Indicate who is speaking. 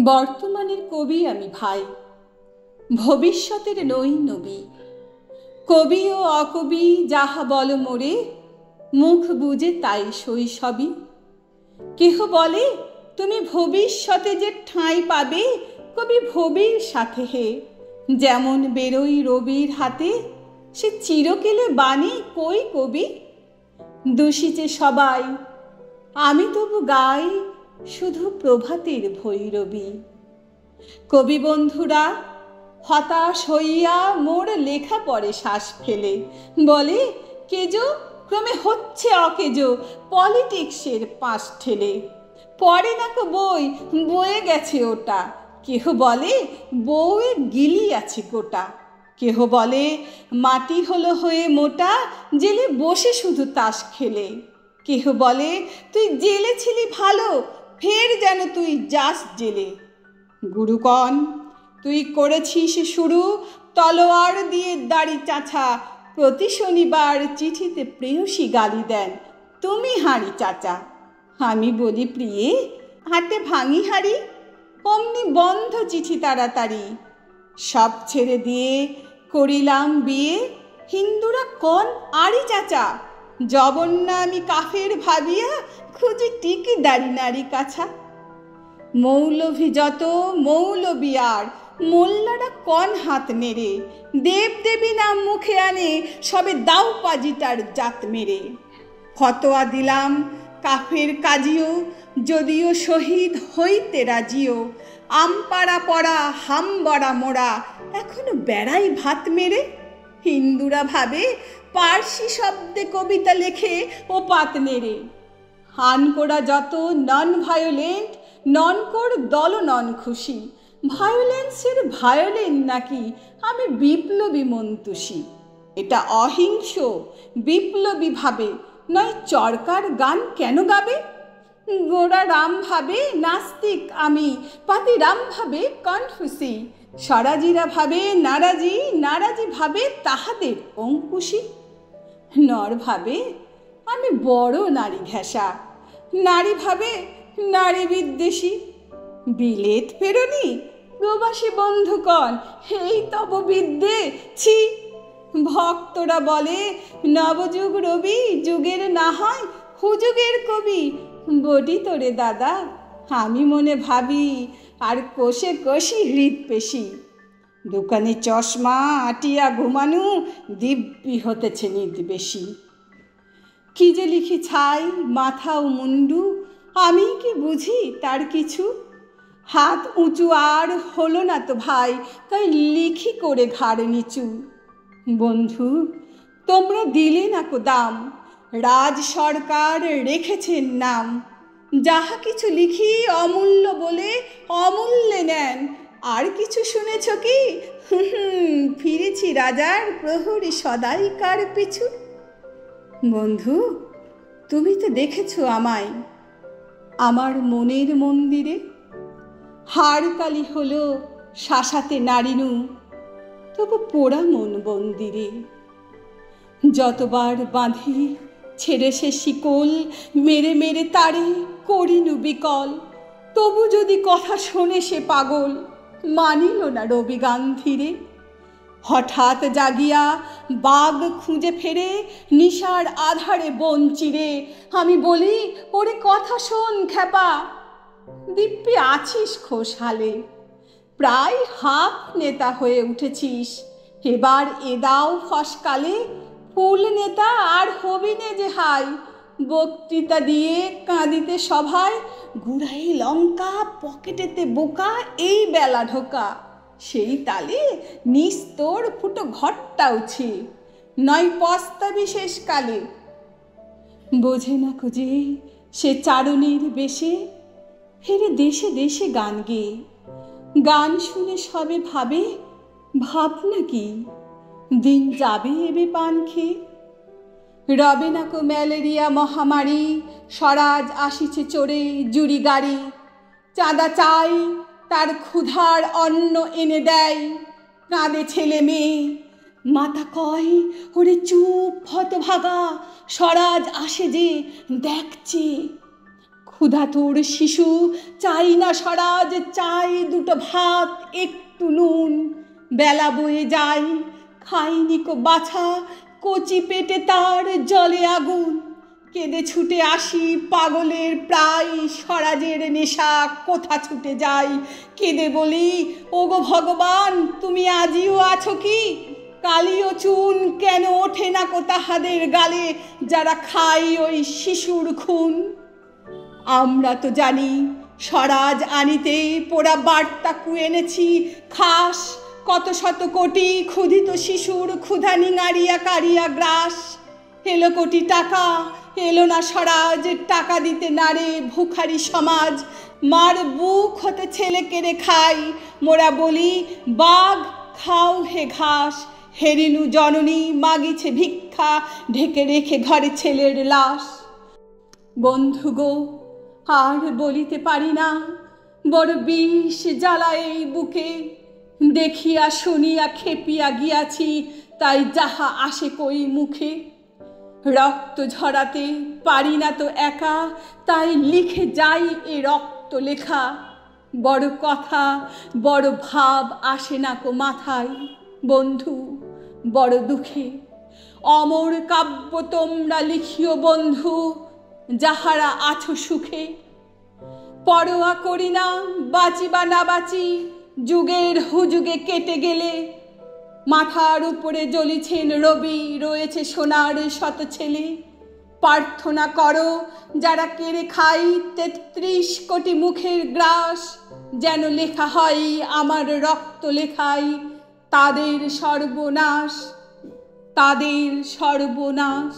Speaker 1: বর্তমানের কবি আমি ভাই, ভবিষ্যতের নই নবী। কবি ও অকবি যাহা বল মোরে, মুখ বুঝে তাই শৈশবই। কেহ বলে তুমি ভবিষ্যতে যে ঠাঁই পাবে, কবি ভবির সাথে হে। যেমন বেরোই রবির হাতে, সে চিরকেলে বাণী কই কবি। দোষিছে সবাই, আমি তবু গাই শুধু প্রভাতের ভৈরবী। কবি বন্ধুরা হতাশ হইয়া মোর লেখা পড়ে শ্বাস ফেলে, বলে কেজো ক্রমে হচ্ছে অকেজো, পলিটিক্সের পাশ ঠেলে। পড়ে না কো বই, বয়ে গেছে ওটা। কেহ বলে বউয়ে গিলি আছে গোটা। কেহ বলে মাটি হলো হয়ে মোটা, জেলে বসে শুধু তাস খেলে। কেহ বলে তুই জেলে ছিলি ভালো, ফের যেন তুই যাস জেলে। গুরুকণ তুই করেছিস শুরু, তলোয়ার দিয়ে দাড়ি চাছা। প্রতি শনিবার চিঠিতে প্রেয়সী গালি দেন, তুমি হাঁড়ি চাচা। আমি বলি প্রিয়ে হাতে ভাঙি হাঁড়ি, অমনি বন্ধ চিঠি তাড়াতাড়ি। সব ছেড়ে দিয়ে করিলাম বিয়ে, হিন্দুরা কন আড়ি চাচা। জবন্না আমি কাফের ভাবিয়া, খুঁজি টিকি দাড়ি নারী কাছা। মৌলভী যত মৌলবী আর, মোল্লারা কন হাত নেড়ে। দেবদেবী নাম মুখে আনে, সবে দাও পাজিটার জাত মেরে। ফতোয়া দিলাম কাফের কাজিও, যদিও শহীদ হইতে রাজিও। আমপাড়া পড়া হামবড়া মোড়া, এখনো বেড়াই ভাত মেরে। হিন্দুরা ভাবে পার্সি শব্দে কবিতা লেখে ও পাত নেড়ে। হানকোড়া যত নন ভায়োলেন্ট, ননকোর দল নন খুশি। ভায়োলেন্সের ভায়োলেন্ট নাকি, আমি বিপ্লবী মন্তুষী। এটা অহিংস বিপ্লবী ভাবে, নয় চরকার গান কেন গাবে। গোড়া রাম ভাবে নাস্তিক আমি, পাতি রাম ভাবে কনফুসি। স্বরাজিরা ভাবে নারাজি, নারাজি ভাবে তাহাদের অঙ্কুশী। নর ভাবে আমি বড় নারী ঘেঁষা, নারী ভাবে নারী বিদ্বেষী। বিলেত ফেরনি প্রবাসী বন্ধুগণ, এই তব বিদ্যে ছি। ভক্তরা বলে নবযুগ রবি, যুগের না হয় হুযুগের কবি। বটি তোরে দাদা আমি মনে ভাবি, আর কোষে কোষি হৃদপেশি। দোকানে চশমা আটিয়া ঘুমানু, দিব্যি হতেছে নিদ বেশি। কি যে লিখি ছাই মাথা ও মুন্ডু, আমি কি বুঝি তার কিছু। হাত উঁচু আর হলো না তো ভাই, তাই লিখি করে ঘাড় নিচু। বন্ধু তোমরা দিলে না কো দাম, রাজ সরকার রেখেছেন নাম। যাহা কিছু লিখি অমূল্য বলে অমূল্যে নেন। আর কিছু শুনেছ কি, ফিরেছি রাজার প্রহরী সদাই কার পিছু। বন্ধু তুমি তো দেখেছ আমায় আমার মনের মন্দিরে। হাড়কালি হলো শাসাতে নারিনু, তবু পোড়া মন বন্দিরে। যতবার বাঁধি ছেড়ে সে শিকল, মেরে মেরে তারে করিনু বিকল। তবু যদি কথা শোনে সে পাগল, মানিল না রবি গান্ধিরে। হঠাৎ জাগিয়া বাঘ খুঁজে ফেরে, নিশার আধারে বন চিরে। আমি বলি ওরে কথা শোন খ্যাপা, দিব্যি আছিস খোশহালে। প্রায় হাফ নেতা হয়ে উঠেছিস, এবার এদাও ফসকালে। ফুল নেতা আর হবি নে যে হাই, বক্তৃতা দিয়ে কাঁদিতে সভায়। গুড়াই লঙ্কা পকেটেতে বোকা, এই বেলা ঢোকা। সেই তালে নিস্তর ফুটো ঘরটা উছে, নয় পস্তাবি শেষকালে। বোঝে না খুঁজে সে চারণের বেশে, ফেরে দেশে দেশে গান গেয়ে। গান শুনে সবে ভাবে ভাবনা কি, দিন যাবে এবে পান খেয়ে। রবে না কো ম্যালেরিয়া মহামারী, স্বরাজ আসিছে চড়ে জুড়ি গাড়ি। চাঁদা চাই তার ক্ষুধার অন্ন এনে দেয়, কাঁদে ছেলে মেয়ে। মাতা কয় ওরে চুপ হতভাগা, স্বরাজ আসে যে দেখছে। ক্ষুধাতুর শিশু চাই না স্বরাজ, চাই দুটো ভাত একটু নুন। বেলা বয়ে যায়, খাইনি কো বাছা, কচি পেটে তার জলে আগুন। কেঁদে ছুটে আসি পাগলের প্রায়, স্বরাজের নেশা কোথা ছুটে যায়। কেঁদে বলি, ওগো ভগবান তুমি আজিও আছো কি? কালিও চুন কেন ওঠে না কো তাহাদের গালে, যারা খাই ওই শিশুর খুন। আমরা তো জানি স্বরাজ আনিতে পোড়া বার্তাকু এনেছি খাস, কত শত কোটি ক্ষুধিত শিশুর ক্ষুধা নিঙারিয়া কারিয়া গ্রাস। এলো কোটি টাকা, এলো না স্বরাজ, টাকা দিতে নারে ভুখারি সমাজ। মার বুক হতে ছেলে কেড়ে খাই, মোরা বলি বাঘ খাও হে ঘাস। হেরিনু জননী মাগিছে ভিক্ষা, ঢেকে রেখে ঘরে ছেলের লাশ। বন্ধু গো আর বলিতে পারি না, বড় বিষ জ্বালায় এই বুকে। দেখিয়া শুনিয়া খেপিয়া গিয়াছি, তাই যাহা আসে কই মুখে। রক্ত ঝরাতে পারি না তো একা, তাই লিখে যাই এ রক্ত লেখা। বড় কথা বড় ভাব আসে না কো মাথায়, বন্ধু বড় দুঃখে। অমর কাব্য তোমরা লিখিও বন্ধু, যাহারা আছো সুখে। পরোয়া করি না বাঁচি বা না বাঁচি, যুগের হুযুগে কেটে গেলে। মাথার উপরে জ্বলিছেন রবি, রয়েছে সোনার শত ছেলে। প্রার্থনা করো যারা কেড়ে খাই ৩৩ কোটি মুখের গ্রাস, যেন লেখা হয় আমার রক্ত লেখায় তাদের সর্বনাশ, তাদের সর্বনাশ।